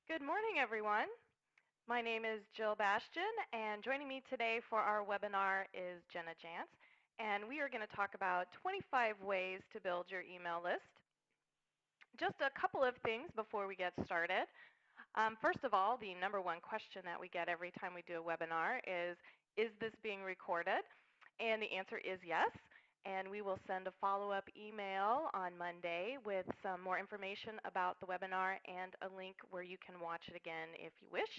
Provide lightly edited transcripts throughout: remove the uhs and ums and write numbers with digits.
Good morning, everyone. My name is Jill Bastian, and joining me today for our webinar is Jenna Jantz, and we are going to talk about 25 ways to build your email list. Just a couple of things before we get started. First of all, the number one question that we get every time we do a webinar is this being recorded? And the answer is yes. And we will send a follow-up email on Monday with some more information about the webinar and a link where you can watch it again if you wish.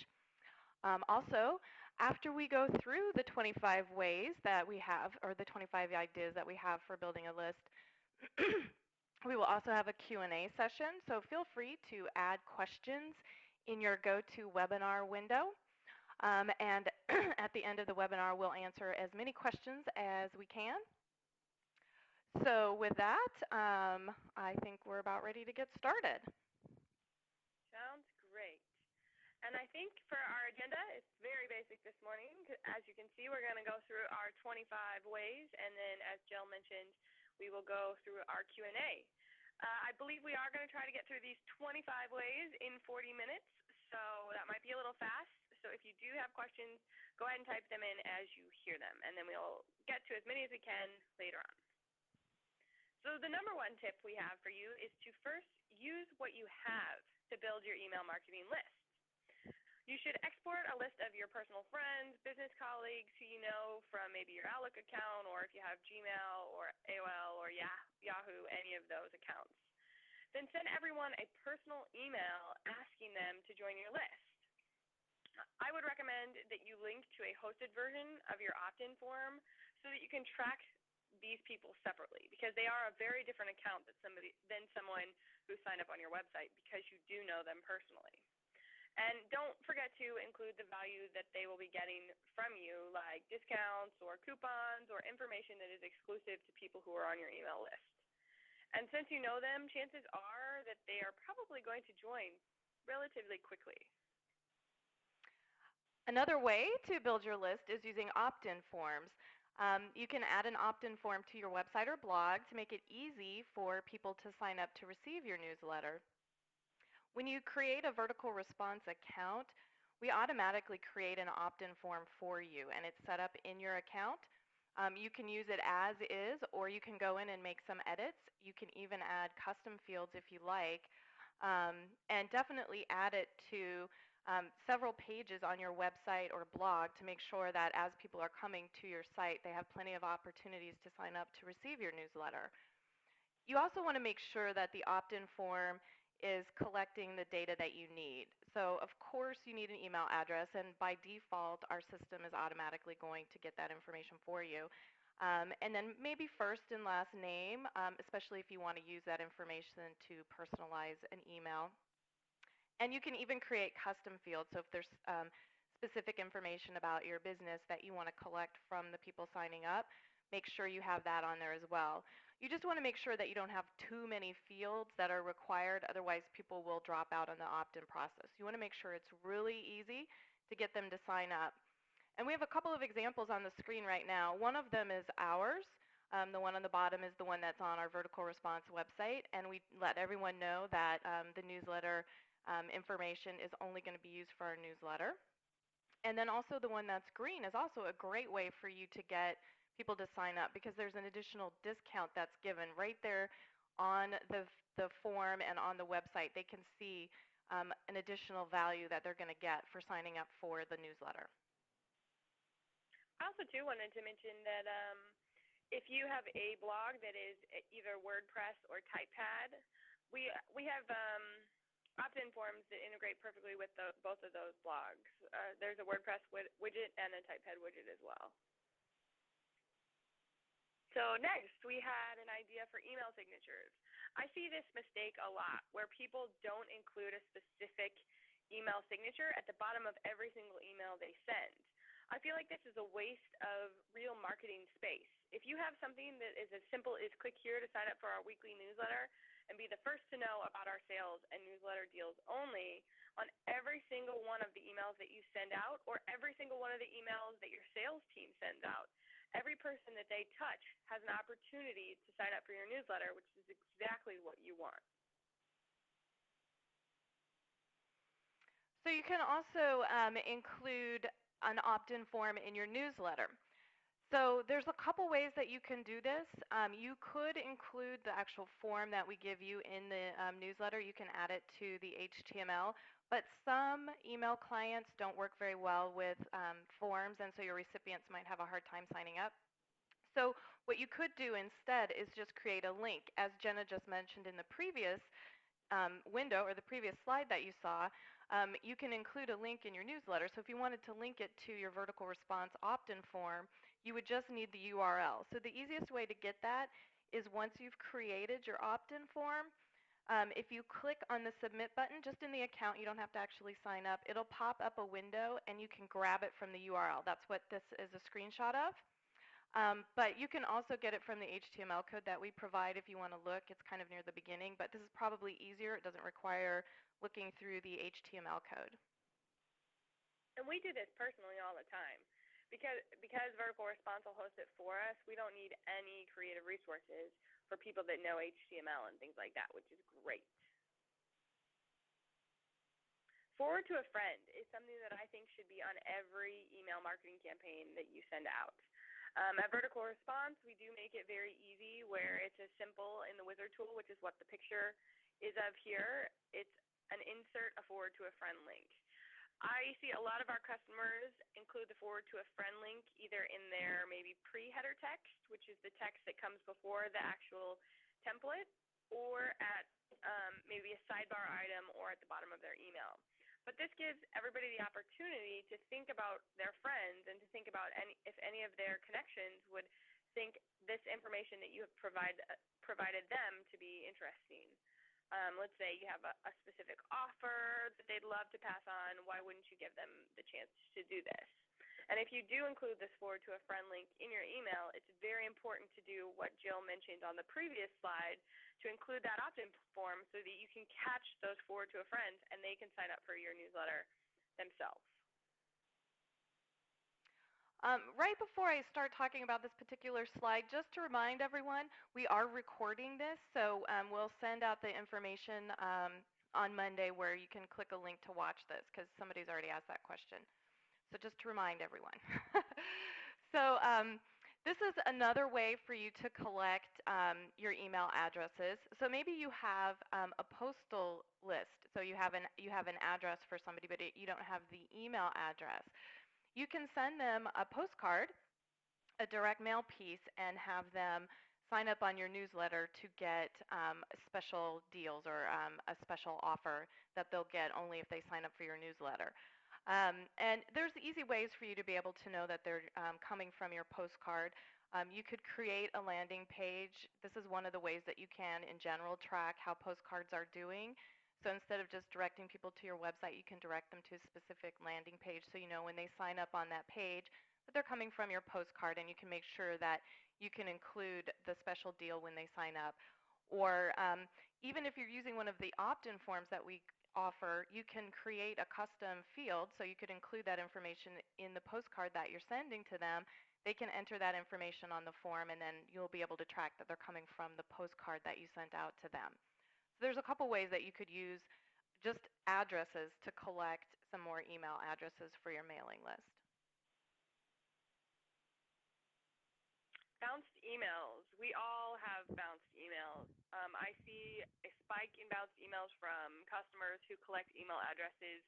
Also, after we go through the 25 ways that we have, or the 25 ideas that we have for building a list, we will also have a Q&A session, so feel free to add questions in your GoToWebinar window. And at the end of the webinar, we'll answer as many questions as we can. So with that, I think we're about ready to get started. Sounds great. And I think for our agenda, it's very basic this morning. As you can see, we're going to go through our 25 ways, and then as Jill mentioned, we will go through our Q&A. I believe we are going to try to get through these 25 ways in 40 minutes, so that might be a little fast. So if you do have questions, go ahead and type them in as you hear them, and then we'll get to as many as we can later on. So the number one tip we have for you is to first use what you have to build your email marketing list. You should export a list of your personal friends, business colleagues who you know from maybe your Outlook account, or if you have Gmail or AOL or Yahoo, any of those accounts. Then send everyone a personal email asking them to join your list. I would recommend that you link to a hosted version of your opt-in form so that you can track these people separately, because they are a very different account than someone who signed up on your website, because you do know them personally. And don't forget to include the value that they will be getting from you, like discounts or coupons or information that is exclusive to people who are on your email list. And since you know them, chances are that they are probably going to join relatively quickly. Another way to build your list is using opt-in forms. You can add an opt-in form to your website or blog to make it easy for people to sign up to receive your newsletter. When you create a vertical response account, we automatically create an opt-in form for you, and it's set up in your account. You can use it as is, or you can go in and make some edits. You can even add custom fields if you like, and definitely add it to several pages on your website or blog to make sure that as people are coming to your site, they have plenty of opportunities to sign up to receive your newsletter. You also want to make sure that the opt-in form is collecting the data that you need. So of course you need an email address, and by default our system is automatically going to get that information for you. And then maybe first and last name, especially if you want to use that information to personalize an email. And you can even create custom fields. So if there's specific information about your business that you want to collect from the people signing up, make sure you have that on there as well. You just want to make sure that you don't have too many fields that are required, otherwise people will drop out on the opt-in process. You want to make sure it's really easy to get them to sign up. And we have a couple of examples on the screen right now. One of them is ours. The one on the bottom is the one that's on our Vertical Response website, and we let everyone know that the newsletter information is only going to be used for our newsletter. And then also the one that's green is also a great way for you to get people to sign up, because there's an additional discount that's given right there on the form and on the website. They can see an additional value that they're going to get for signing up for the newsletter. I also too wanted to mention that if you have a blog that is either WordPress or Typepad, we have opt-in forms that integrate perfectly with both of those blogs. There's a WordPress widget and a Typepad widget as well. So next, we had an idea for email signatures. I see this mistake a lot, where people don't include a specific email signature at the bottom of every single email they send. I feel like this is a waste of real marketing space. If you have something that is as simple as click here to sign up for our weekly newsletter and be the first to know about our sales and newsletter deals only on every single one of the emails that you send out, or every single one of the emails that your sales team sends out, every person that they touch has an opportunity to sign up for your newsletter, which is exactly what you want. So you can also include an opt-in form in your newsletter. So there's a couple ways that you can do this. You could include the actual form that we give you in the newsletter. You can add it to the HTML, but some email clients don't work very well with forms, and so your recipients might have a hard time signing up. So what you could do instead is just create a link. As Jenna just mentioned in the previous window or the previous slide that you saw, you can include a link in your newsletter. So if you wanted to link it to your vertical response opt-in form, you would just need the URL. So the easiest way to get that is once you've created your opt-in form, if you click on the submit button, just in the account, you don't have to actually sign up, it'll pop up a window and you can grab it from the URL. That's what this is a screenshot of. But you can also get it from the HTML code that we provide if you want to look. It's kind of near the beginning, but this is probably easier. It doesn't require looking through the HTML code. And we do this personally all the time. Because Vertical Response will host it for us, we don't need any creative resources for people that know HTML and things like that, which is great. Forward to a friend is something that I think should be on every email marketing campaign that you send out. At Vertical Response, we do make it very easy where it's as simple in the wizard tool, which is what the picture is of here. It's an insert a forward to a friend link. I see a lot of our customers include the forward to a friend link either in their maybe pre-header text, which is the text that comes before the actual template, or at maybe a sidebar item or at the bottom of their email. But this gives everybody the opportunity to think about their friends and to think about if any of their connections would think this information that you have provided them to be interesting. Let's say you have a specific offer that they'd love to pass on. Why wouldn't you give them the chance to do this? And if you do include this forward to a friend link in your email, it's very important to do what Jill mentioned on the previous slide, to include that opt-in form so that you can catch those forward to a friend and they can sign up for your newsletter themselves. Right before I start talking about this particular slide, just to remind everyone, we are recording this, so we'll send out the information on Monday where you can click a link to watch this, because somebody's already asked that question. So just to remind everyone. So this is another way for you to collect your email addresses. So maybe you have a postal list. So you have an address for somebody, but you don't have the email address. You can send them a postcard, a direct mail piece, and have them sign up on your newsletter to get special deals or a special offer that they'll get only if they sign up for your newsletter. And there's easy ways for you to be able to know that they're coming from your postcard. You could create a landing page. This is one of the ways that you can, in general, track how postcards are doing. So instead of just directing people to your website, you can direct them to a specific landing page so you know when they sign up on that page that they're coming from your postcard, and you can make sure that you can include the special deal when they sign up. Or even if you're using one of the opt-in forms that we offer, you can create a custom field, so you could include that information in the postcard that you're sending to them. They can enter that information on the form, and then you'll be able to track that they're coming from the postcard that you sent out to them. So there's a couple ways that you could use just addresses to collect some more email addresses for your mailing list. Bounced emails. We all have bounced emails. I see a spike in bounced emails from customers who collect email addresses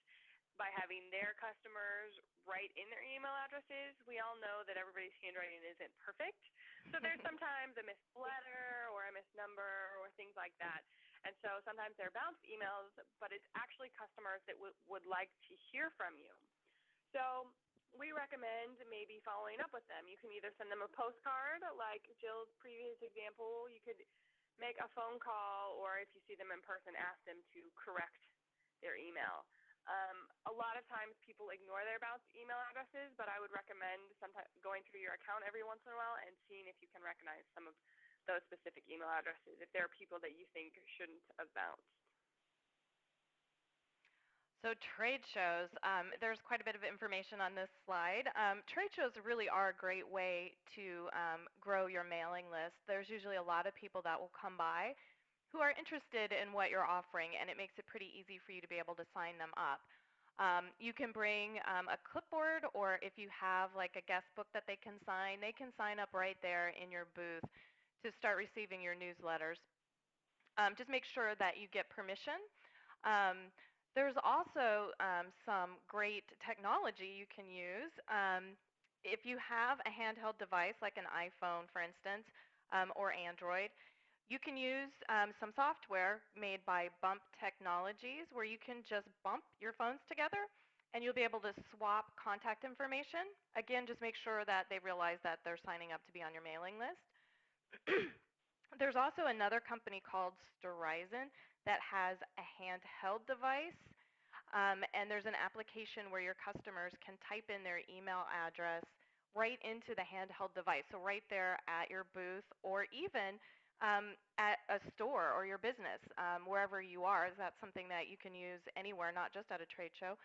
by having their customers write in their email addresses. We all know that everybody's handwriting isn't perfect, so there's sometimes a missed letter or a missed number or things like that. And so sometimes they're bounced emails, but it's actually customers that would like to hear from you. So we recommend maybe following up with them. You can either send them a postcard, like Jill's previous example. You could make a phone call, or if you see them in person, ask them to correct their email. A lot of times people ignore their bounced email addresses, but I would recommend sometimes going through your account every once in a while and seeing if you can recognize some of those specific email addresses, if there are people that you think shouldn't have bounced. So trade shows, there's quite a bit of information on this slide. Trade shows really are a great way to grow your mailing list. There's usually a lot of people that will come by who are interested in what you're offering, and it makes it pretty easy for you to be able to sign them up. You can bring a clipboard, or if you have like a guest book that they can sign up right there in your booth to start receiving your newsletters. Just make sure that you get permission. There's also some great technology you can use. If you have a handheld device like an iPhone, for instance, or Android, you can use some software made by Bump Technologies where you can just bump your phones together and you'll be able to swap contact information. Again, just make sure that they realize that they're signing up to be on your mailing list. There's also another company called Storizon that has a handheld device. And there's an application where your customers can type in their email address right into the handheld device. So right there at your booth, or even at a store or your business, wherever you are. That's something that you can use anywhere, not just at a trade show.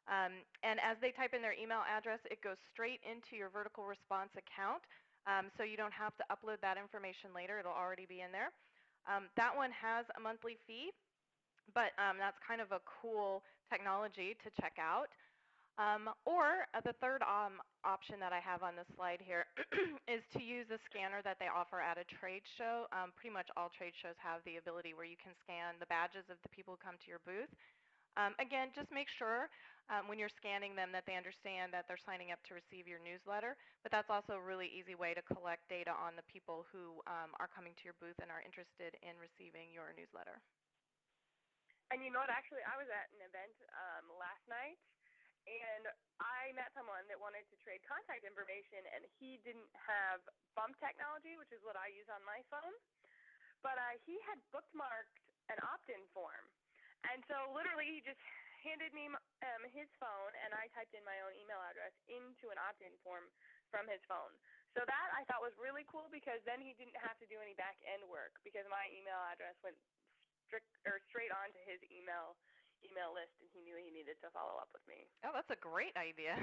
And as they type in their email address, it goes straight into your vertical response account. So you don't have to upload that information later. It'll already be in there. That one has a monthly fee, but that's kind of a cool technology to check out. Or the third option that I have on this slide here is to use a scanner that they offer at a trade show. Pretty much all trade shows have the ability where you can scan the badges of the people who come to your booth. Again, just make sure when you're scanning them that they understand that they're signing up to receive your newsletter, but that's also a really easy way to collect data on the people who are coming to your booth and are interested in receiving your newsletter. And you know what, actually, I was at an event last night, and I met someone that wanted to trade contact information, and he didn't have Bump technology, which is what I use on my phone, but he had bookmarked an opt-in form. And so literally he just handed me his phone, and I typed in my own email address into an opt-in form from his phone. So that I thought was really cool, because then he didn't have to do any back-end work, because my email address went straight onto his email list, and he knew he needed to follow up with me. Oh, that's a great idea.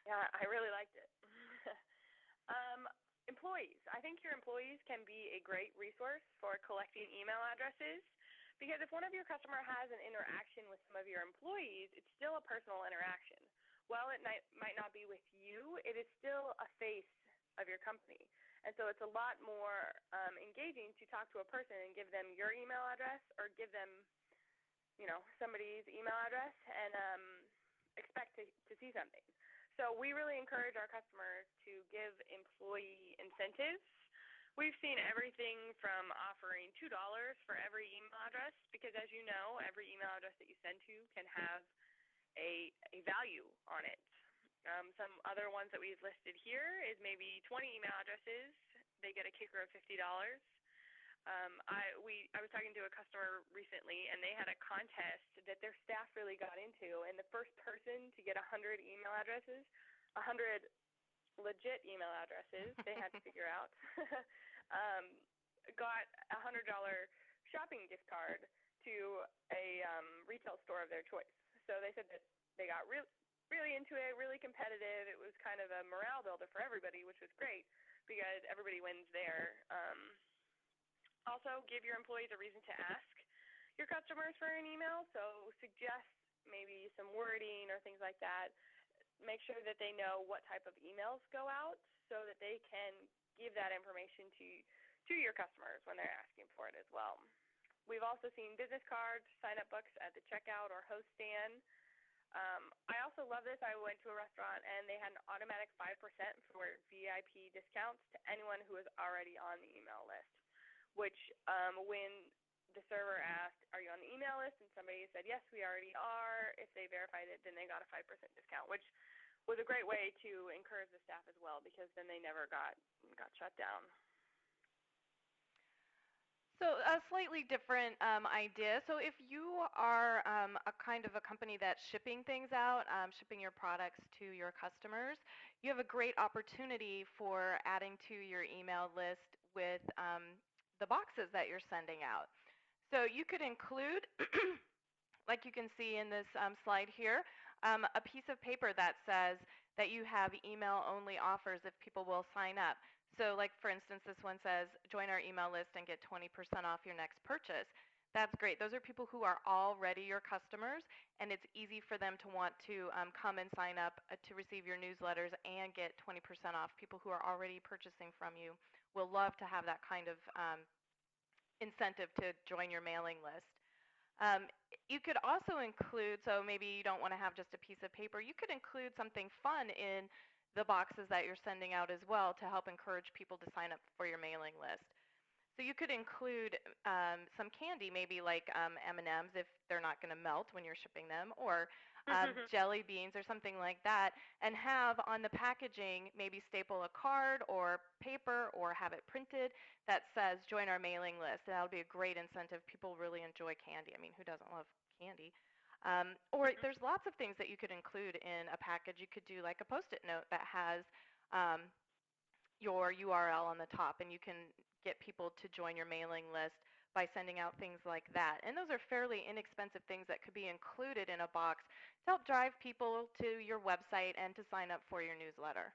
Yeah, I really liked it. Employees. I think your employees can be a great resource for collecting email addresses, because if one of your customer has an interaction with some of your employees, it's still a personal interaction. While it might not be with you, it is still a face of your company. And so it's a lot more engaging to talk to a person and give them your email address, or give them, somebody's email address, and expect to see something. So we really encourage our customers to give employee incentives. We've seen everything from offering $2 for every email address, because as you know, every email address that you send to can have a value on it. Some other ones that we've listed here is maybe 20 email addresses. They get a kicker of $50. I was talking to a customer recently, and they had a contest that their staff really got into, and the first person to get 100 email addresses, 100 legit email addresses they had to figure out, got a $100 shopping gift card to a retail store of their choice. So they said that they got really into it, really competitive. It was kind of a morale builder for everybody, which was great, because everybody wins there. Also, give your employees a reason to ask your customers for an email. So suggest maybe some wording or things like that. Make sure that they know what type of emails go out, so that they can give that information to your customers when they're asking for it as well. We've also seen business cards, sign-up books at the checkout or host stand. I also love this. I went to a restaurant, and they had an automatic 5% for VIP discounts to anyone who is already on the email list, which when the server asked, are you on the email list, and somebody said, yes, we already are, if they verified it, then they got a 5% discount, which was a great way to encourage the staff as well, because then they never got shut down. So a slightly different idea. So if you are a kind of a company that's shipping things out, shipping your products to your customers, you have a great opportunity for adding to your email list with the boxes that you're sending out. So you could include, like you can see in this slide here, a piece of paper that says that you have email-only offers if people will sign up. So like, for instance, this one says, join our email list and get 20% off your next purchase. That's great. Those are people who are already your customers, and it's easy for them to want to come and sign up to receive your newsletters and get 20% off. People who are already purchasing from you will love to have that kind of incentive to join your mailing list. Um, you could also include, so maybe you don't want to have just a piece of paper, you could include something fun in the boxes that you're sending out as well to help encourage people to sign up for your mailing list. So you could include some candy, maybe like M&Ms if they're not going to melt when you're shipping them, or jelly beans or something like that, and have on the packaging maybe staple a card or paper or have it printed that says join our mailing list. That'll be a great incentive. People really enjoy candy. I mean, who doesn't love candy? Or there's lots of things that you could include in a package. You could do like a Post-it note that has um, your URL on the top, and you can get people to join your mailing list by sending out things like that. And those are fairly inexpensive things that could be included in a box to help drive people to your website and to sign up for your newsletter.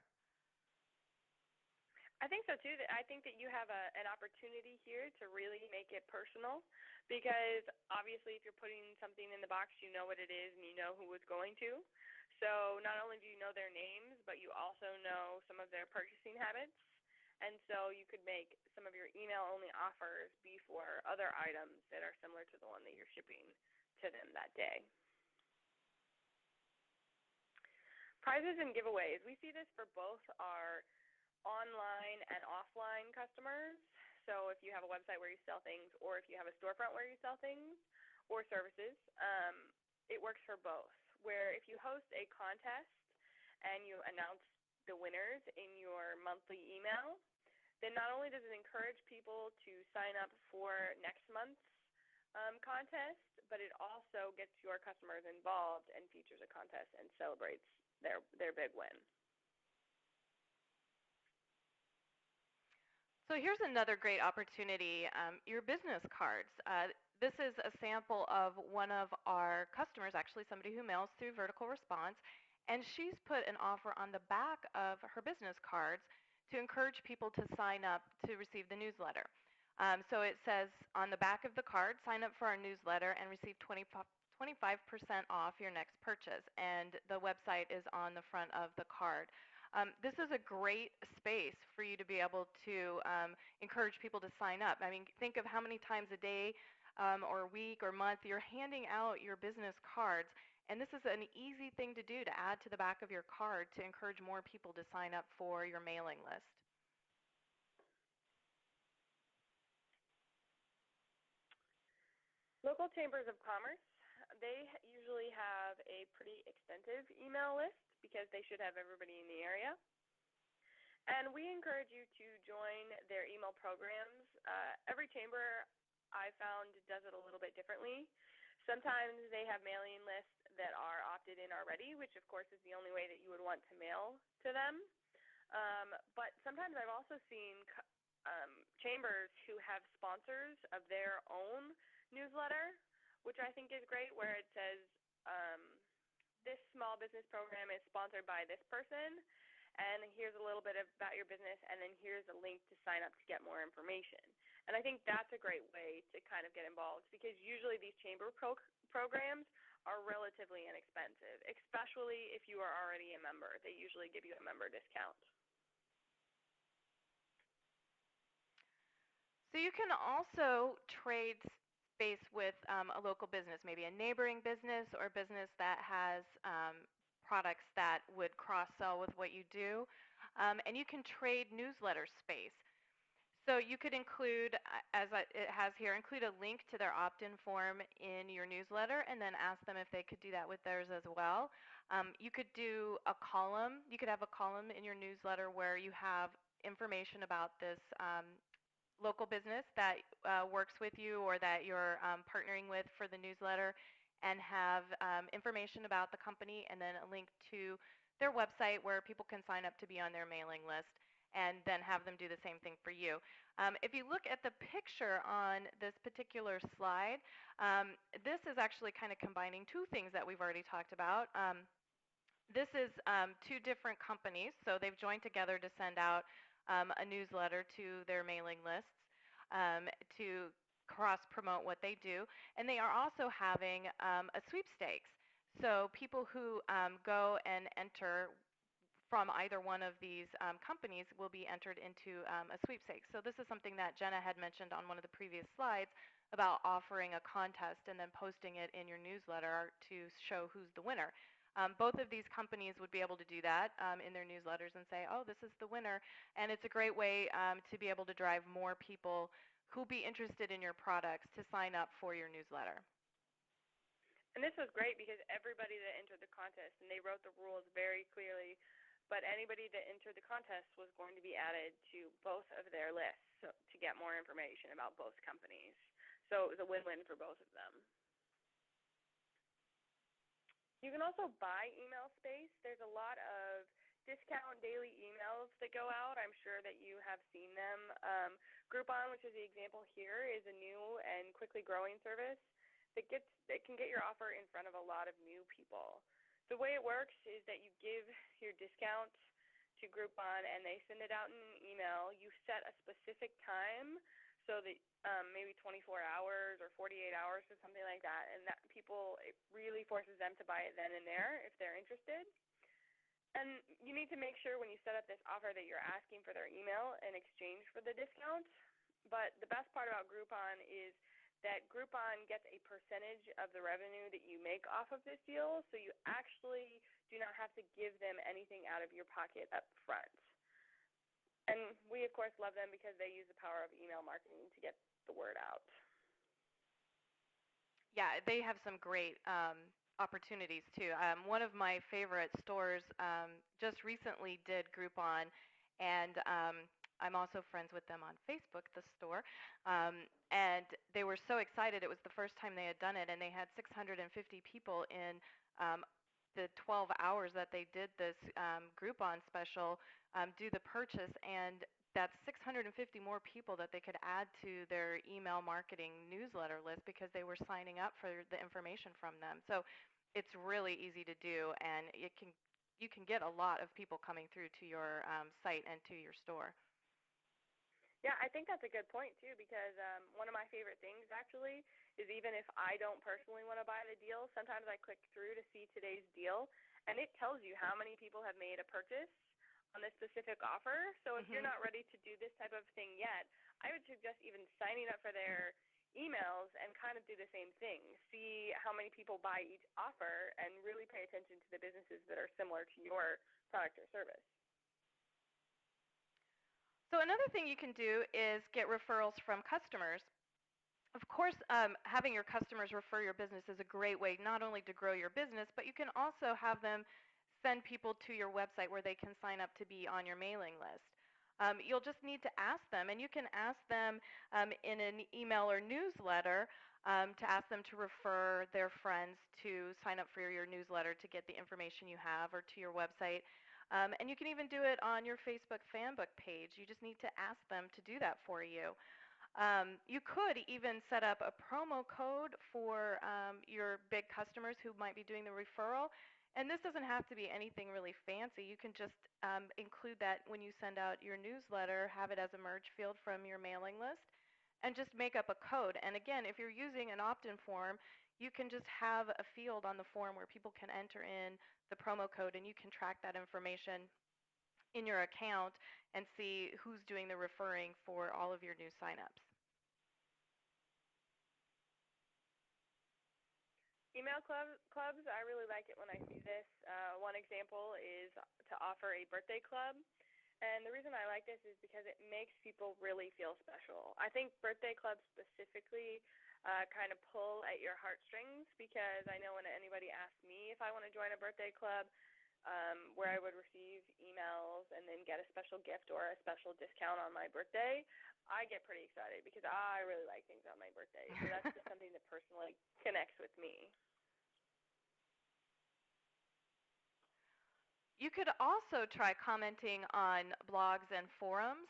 I think so too. I think that you have an opportunity here to really make it personal, because obviously if you're putting something in the box, you know what it is and you know who it's going to. So not only do you know their names, but you also know some of their purchasing habits. And so you could make some of your email-only offers be for other items that are similar to the one that you're shipping to them that day. Prizes and giveaways. We see this for both our online and offline customers. So if you have a website where you sell things, or if you have a storefront where you sell things or services, it works for both. Where if you host a contest and you announce the winners in your monthly email, then not only does it encourage people to sign up for next month's contest, but it also gets your customers involved and features a contest and celebrates their big win. So here's another great opportunity, your business cards. This is a sample of one of our customers, actually somebody who mails through Vertical Response, and she's put an offer on the back of her business cards to encourage people to sign up to receive the newsletter. So it says on the back of the card, sign up for our newsletter and receive 25% off your next purchase, and the website is on the front of the card. This is a great space for you to be able to encourage people to sign up. I mean, think of how many times a day or week or month you're handing out your business cards, and this is an easy thing to do to add to the back of your card to encourage more people to sign up for your mailing list. Local chambers of commerce, they usually have a pretty extensive email list because they should have everybody in the area. And we encourage you to join their email programs. Every chamber, I found, does it a little bit differently. Sometimes they have mailing lists that are opted in already, which of course is the only way that you would want to mail to them. But sometimes I've also seen chambers who have sponsors of their own newsletter, which I think is great, where it says, this small business program is sponsored by this person, and here's a little bit about your business, and then here's a link to sign up to get more information. And I think that's a great way to kind of get involved, because usually these chamber programs are relatively inexpensive, especially if you are already a member. They usually give you a member discount. So you can also trade space with a local business, maybe a neighboring business or business that has products that would cross-sell with what you do. And you can trade newsletter space. So you could include, as it has here, include a link to their opt-in form in your newsletter and then ask them if they could do that with theirs as well. You could do a column. You could have a column in your newsletter where you have information about this local business that works with you or that you're partnering with for the newsletter, and have information about the company and then a link to their website where people can sign up to be on their mailing list, and then have them do the same thing for you. If you look at the picture on this particular slide, this is actually kind of combining two things that we've already talked about. This is two different companies, so they've joined together to send out a newsletter to their mailing lists to cross-promote what they do. And they are also having a sweepstakes. So people who go and enter from either one of these companies will be entered into a sweepstakes. So this is something that Jenna had mentioned on one of the previous slides about offering a contest and then posting it in your newsletter to show who's the winner. Both of these companies would be able to do that in their newsletters and say, oh, this is the winner. And it's a great way to be able to drive more people who'll be interested in your products to sign up for your newsletter. And this was great because everybody that entered the contest, and they wrote the rules very clearly, but anybody that entered the contest was going to be added to both of their lists to get more information about both companies. So it was a win-win for both of them. You can also buy email space. There's a lot of discount daily emails that go out. I'm sure that you have seen them. Groupon, which is the example here, is a new and quickly growing service that can get your offer in front of a lot of new people. The way it works is that you give your discount to Groupon and they send it out in an email. You set a specific time so that maybe 24 hours or 48 hours or something like that, and that it really forces them to buy it then and there if they're interested. And you need to make sure when you set up this offer that you're asking for their email in exchange for the discount. But the best part about Groupon is that Groupon gets a percentage of the revenue that you make off of this deal, so you actually do not have to give them anything out of your pocket up front. And we, of course, love them because they use the power of email marketing to get the word out. Yeah, they have some great opportunities, too. One of my favorite stores just recently did Groupon, and I'm also friends with them on Facebook, the store, and they were so excited. It was the first time they had done it, and they had 650 people in the 12 hours that they did this Groupon special do the purchase, and that's 650 more people that they could add to their email marketing newsletter list because they were signing up for the information from them. So it's really easy to do, and you can get a lot of people coming through to your site and to your store. Yeah, I think that's a good point, too, because one of my favorite things, actually, is even if I don't personally want to buy the deal, sometimes I click through to see today's deal, and it tells you how many people have made a purchase on this specific offer. So if you're not ready to do this type of thing yet, I would suggest even signing up for their emails and kind of do the same thing. See how many people buy each offer and really pay attention to the businesses that are similar to your product or service. So another thing you can do is get referrals from customers. Of course, having your customers refer your business is a great way not only to grow your business, but you can also have them send people to your website where they can sign up to be on your mailing list. You'll just need to ask them, and you can ask them in an email or newsletter to ask them to refer their friends to sign up for your newsletter to get the information you have or to your website. And you can even do it on your Facebook fanbook page. You just need to ask them to do that for you. You could even set up a promo code for your big customers who might be doing the referral. And this doesn't have to be anything really fancy. You can just include that when you send out your newsletter, have it as a merge field from your mailing list, and just make up a code. And again, if you're using an opt-in form, you can just have a field on the form where people can enter in the promo code, and you can track that information in your account and see who's doing the referring for all of your new signups. Email clubs, I really like it when I see this. One example is to offer a birthday club. And the reason I like this is because it makes people really feel special. I think birthday clubs specifically kind of pull at your heartstrings, because I know when anybody asks me if I want to join a birthday club, where I would receive emails and then get a special gift or a special discount on my birthday, I get pretty excited because I really like things on my birthday. So that's just something that personally connects with me. You could also try commenting on blogs and forums.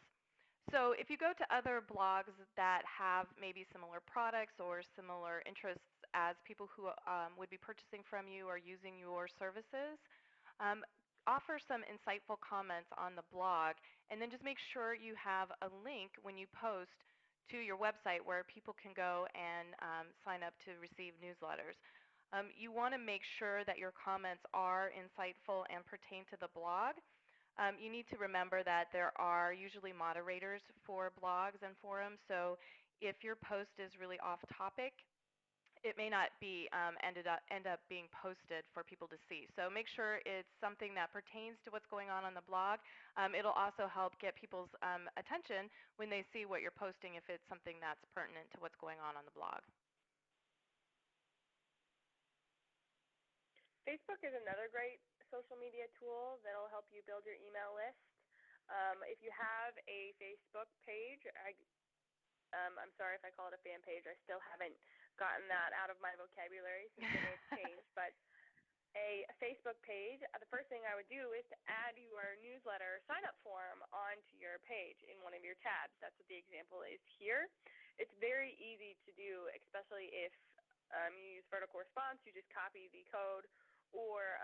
So if you go to other blogs that have maybe similar products or similar interests as people who would be purchasing from you or using your services, um, offer some insightful comments on the blog, and then just make sure you have a link when you post to your website where people can go and sign up to receive newsletters. You want to make sure that your comments are insightful and pertain to the blog. You need to remember that there are usually moderators for blogs and forums, so if your post is really off topic, it may not be end up being posted for people to see. So make sure it's something that pertains to what's going on the blog. It'll also help get people's attention when they see what you're posting if it's something that's pertinent to what's going on the blog. Facebook is another great social media tool that will help you build your email list. If you have a Facebook page, I'm sorry if I call it a fan page. I still haven't gotten that out of my vocabulary since the name's changed. But a Facebook page, the first thing I would do is to add your newsletter sign-up form onto your page in one of your tabs. That's what the example is here. It's very easy to do, especially if you use vertical response. You just copy the code, or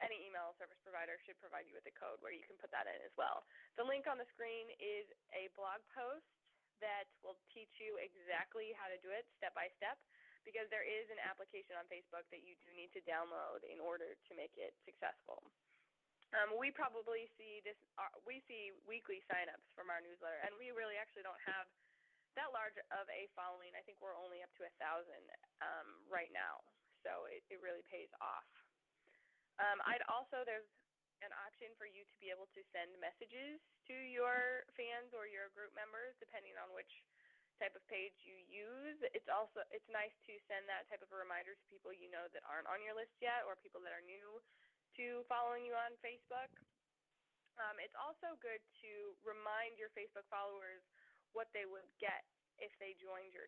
any email service provider should provide you with a code where you can put that in as well. The link on the screen is a blog post that will teach you exactly how to do it step by step, because there is an application on Facebook that you do need to download in order to make it successful. We probably see this. We see weekly signups from our newsletter, and we really actually don't have that large of a following. I think we're only up to 1,000 right now, so it really pays off. There's an option for you to be able to send messages to your fans or your group members, depending on which type of page you use. It's nice to send that type of a reminder to people you know that aren't on your list yet, or people that are new to following you on Facebook. It's also good to remind your Facebook followers what they would get if they joined your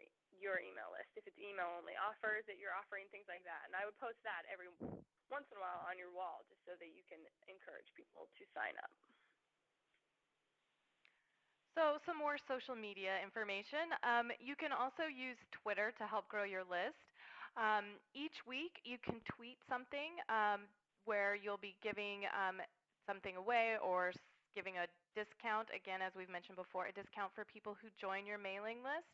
email list. If it's email-only offers that you're offering, things like that. And I would post that every once in a while on your wall just so that you can encourage people to sign up. So some more social media information. You can also use Twitter to help grow your list. Each week you can tweet something where you'll be giving something away or giving a discount, again, as we've mentioned before, a discount for people who join your mailing list.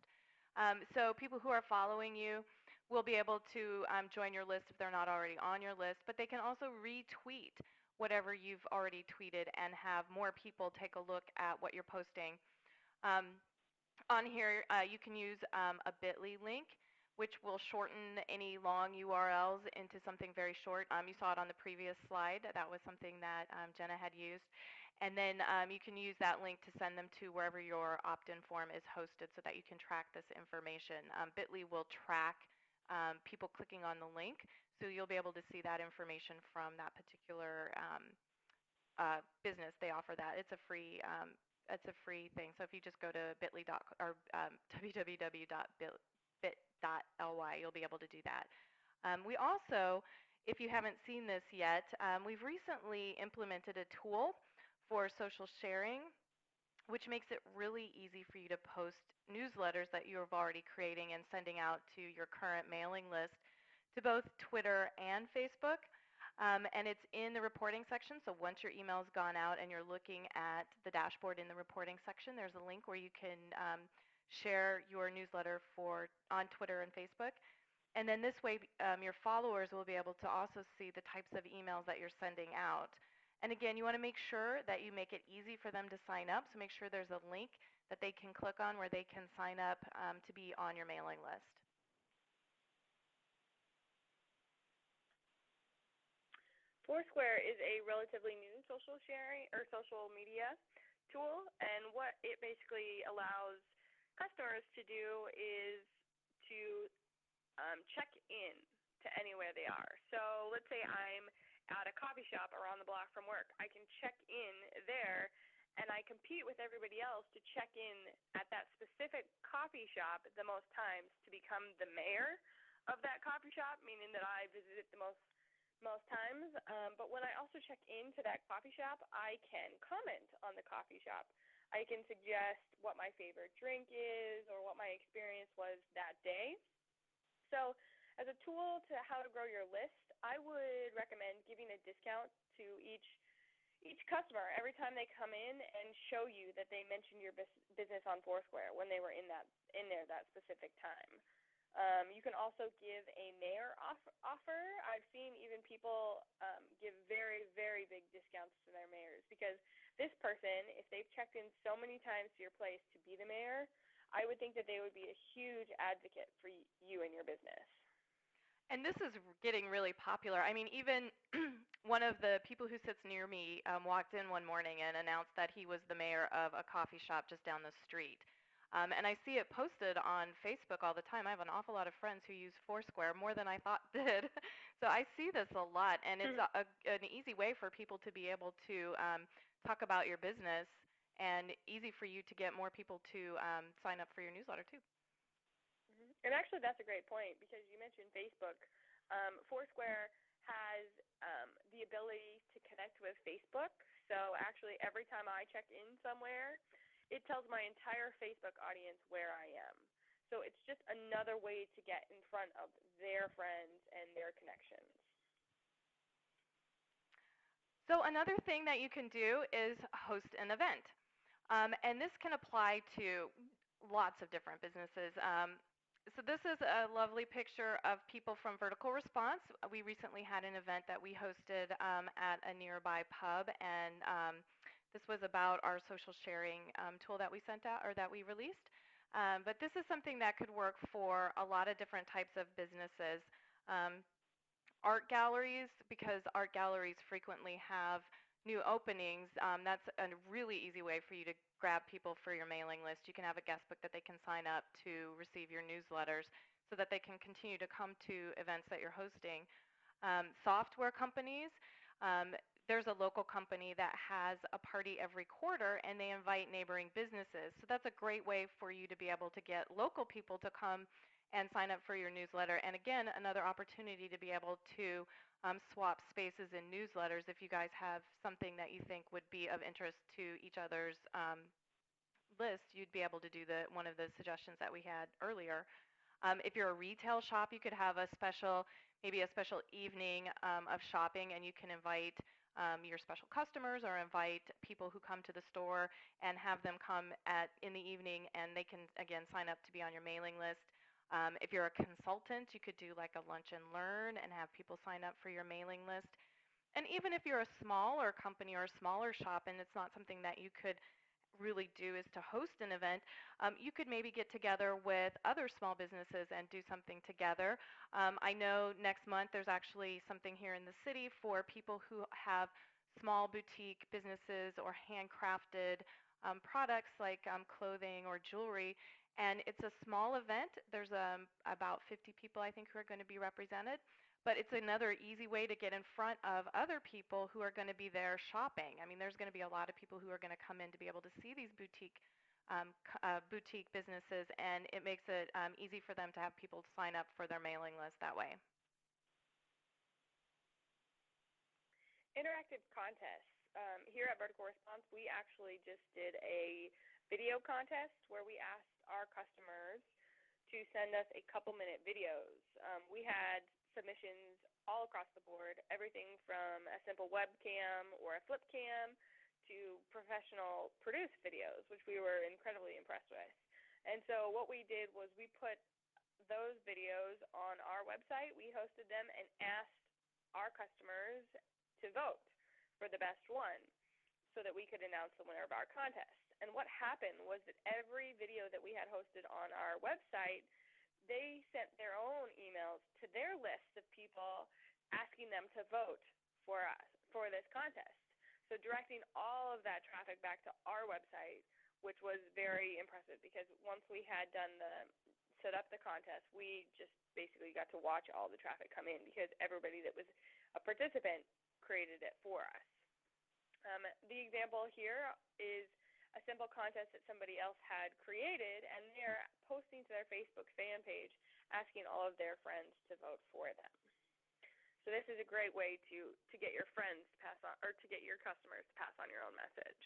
So people who are following you will be able to join your list if they're not already on your list, but they can also retweet whatever you've already tweeted and have more people take a look at what you're posting. On here, you can use a bit.ly link, which will shorten any long URLs into something very short. You saw it on the previous slide. That was something that Jenna had used. And then you can use that link to send them to wherever your opt-in form is hosted so that you can track this information. Bit.ly will track people clicking on the link, so you'll be able to see that information from that particular business. They offer that. It's a free thing. So if you just go to bit.ly or www.bit.ly, you'll be able to do that. We also, if you haven't seen this yet, we've recently implemented a tool for social sharing, which makes it really easy for you to post newsletters that you're already creating and sending out to your current mailing list to both Twitter and Facebook. And it's in the reporting section, so once your email's gone out and you're looking at the dashboard in the reporting section, there's a link where you can share your newsletter on Twitter and Facebook. And then this way, your followers will be able to also see the types of emails that you're sending out. And again, you want to make sure that you make it easy for them to sign up, so make sure there's a link that they can click on where they can sign up to be on your mailing list. Foursquare is a relatively new social sharing or social media tool, and what it basically allows customers to do is to check in to anywhere they are. So let's say I'm at a coffee shop around the block from work. I can check in there, and I compete with everybody else to check in at that specific coffee shop the most times to become the mayor of that coffee shop, meaning that I visit it the most times. But when I also check into that coffee shop, I can comment on the coffee shop. I can suggest what my favorite drink is or what my experience was that day. So as a tool to how to grow your list, I would recommend giving a discount to each each customer, every time they come in, and show you that they mentioned your business on Foursquare when they were in there that specific time. You can also give a mayor offer. I've seen even people give very, very big discounts to their mayors, because this person, if they've checked in so many times to your place to be the mayor, I would think that they would be a huge advocate for you and your business. And this is getting really popular. I mean, even one of the people who sits near me walked in one morning and announced that he was the mayor of a coffee shop just down the street. And I see it posted on Facebook all the time. I have an awful lot of friends who use Foursquare, more than I thought did. So I see this a lot, and it's an easy way for people to be able to talk about your business, and easy for you to get more people to sign up for your newsletter too. And actually, that's a great point, because you mentioned Facebook. Foursquare has the ability to connect with Facebook. So actually, every time I check in somewhere, it tells my entire Facebook audience where I am. So it's just another way to get in front of their friends and their connections. So another thing that you can do is host an event. And this can apply to lots of different businesses. So this is a lovely picture of people from Vertical Response. We recently had an event that we hosted at a nearby pub, and this was about our social sharing tool that we sent out, or that we released. But this is something that could work for a lot of different types of businesses. Art galleries, because art galleries frequently have new openings. That's a really easy way for you to grab people for your mailing list. You can have a guest book that they can sign up to receive your newsletters, so that they can continue to come to events that you're hosting. Software companies, there's a local company that has a party every quarter, and they invite neighboring businesses. So that's a great way for you to be able to get local people to come and sign up for your newsletter. And again, another opportunity to be able to swap spaces in newsletters. If you guys have something that you think would be of interest to each other's list, you'd be able to do one of the suggestions that we had earlier. If you're a retail shop, you could have maybe a special evening of shopping, and you can invite your special customers, or invite people who come to the store, and have them come in the evening, and they can, again, sign up to be on your mailing list. If you're a consultant, you could do like a lunch and learn and have people sign up for your mailing list. And even if you're a smaller company or a smaller shop, and it's not something that you could really do is to host an event, you could maybe get together with other small businesses and do something together. I know next month there's actually something here in the city for people who have small boutique businesses or handcrafted products like clothing or jewelry. And it's a small event. There's about 50 people, I think, who are going to be represented. But it's another easy way to get in front of other people who are going to be there shopping. I mean, there's going to be a lot of people who are going to come in to be able to see these boutique businesses, and it makes it easy for them to have people sign up for their mailing list that way. Interactive contests. Here at Vertical Response, we actually just did a video contest where we asked our customers to send us a couple-minute videos. We had submissions all across the board, everything from a simple webcam or a flip cam to professional produced videos, which we were incredibly impressed with. And so what we did was we put those videos on our website, we hosted them, and asked our customers to vote for the best one so that we could announce the winner of our contest. And what happened was that every video that we had hosted on our website, they sent their own emails to their list of people asking them to vote for us for this contest. So directing all of that traffic back to our website, which was very impressive, because once we had set up the contest, we just basically got to watch all the traffic come in, because everybody that was a participant created it for us. The example here is a simple contest that somebody else had created, and they're posting to their Facebook fan page asking all of their friends to vote for them. So this is a great way to get your friends to pass on, or to get your customers to pass on your own message.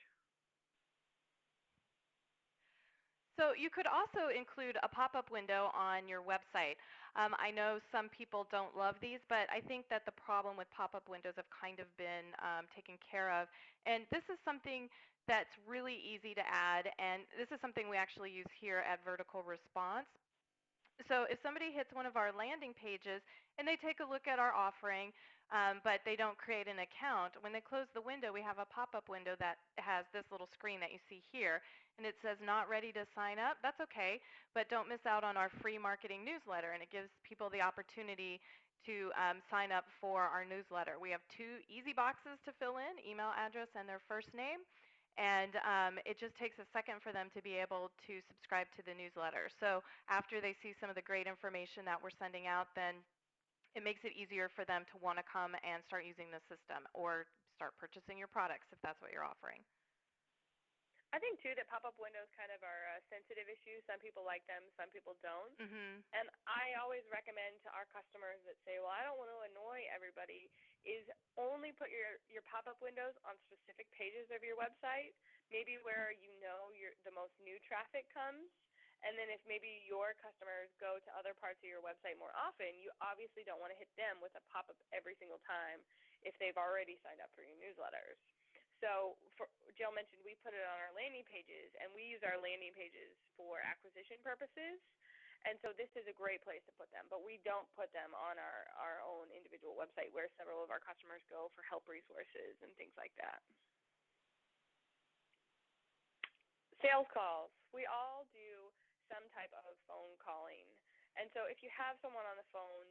So you could also include a pop-up window on your website. I know some people don't love these, but I think that the problem with pop-up windows have kind of been taken care of. And this is something that's really easy to add, and this is something we actually use here at Vertical Response. So if somebody hits one of our landing pages and they take a look at our offering, but they don't create an account, when they close the window, we have a pop-up window that has this little screen that you see here, and it says not ready to sign up. That's okay, but don't miss out on our free marketing newsletter, and it gives people the opportunity to sign up for our newsletter. We have 2 easy boxes to fill in, email address and their first name. And it just takes a second for them to be able to subscribe to the newsletter. So after they see some of the great information that we're sending out, then it makes it easier for them to want to come and start using the system or start purchasing your products if that's what you're offering. I think too that pop-up windows kind of are a sensitive issue. Some people like them, some people don't. Mhm. And I always recommend to our customers that say, well, I don't want to annoy everybody, is only put your pop-up windows on specific pages of your website, maybe where you know the most new traffic comes. And then if maybe your customers go to other parts of your website more often, you obviously don't want to hit them with a pop-up every single time if they've already signed up for your newsletters. So Jill mentioned we put it on our landing pages, and we use our landing pages for acquisition purposes. And so this is a great place to put them, but we don't put them on our own individual website where several of our customers go for help resources and things like that. Sales calls. We all do some type of phone calling. And so if you have someone on the phone,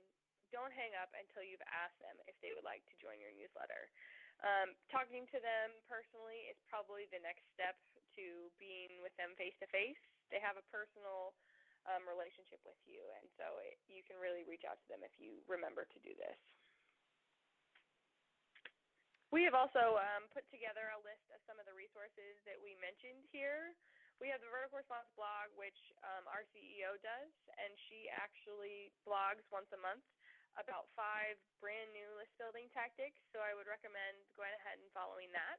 don't hang up until you've asked them if they would like to join your newsletter. Talking to them personally is probably the next step to being with them face-to-face. They have a personal relationship with you, and so you can really reach out to them if you remember to do this. We have also put together a list of some of the resources that we mentioned here. We have the Vertical Response blog, which our CEO does, and she actually blogs once a month about 5 brand new list building tactics, so I would recommend going ahead and following that.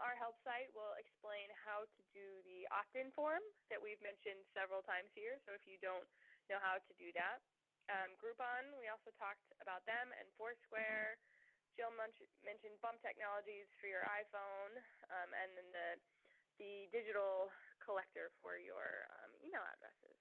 Our help site will explain how to do the opt-in form that we've mentioned several times here, so if you don't know how to do that. Groupon, we also talked about them, and Foursquare. Jill mentioned Bump Technologies for your iPhone, and then the digital collector for your email addresses.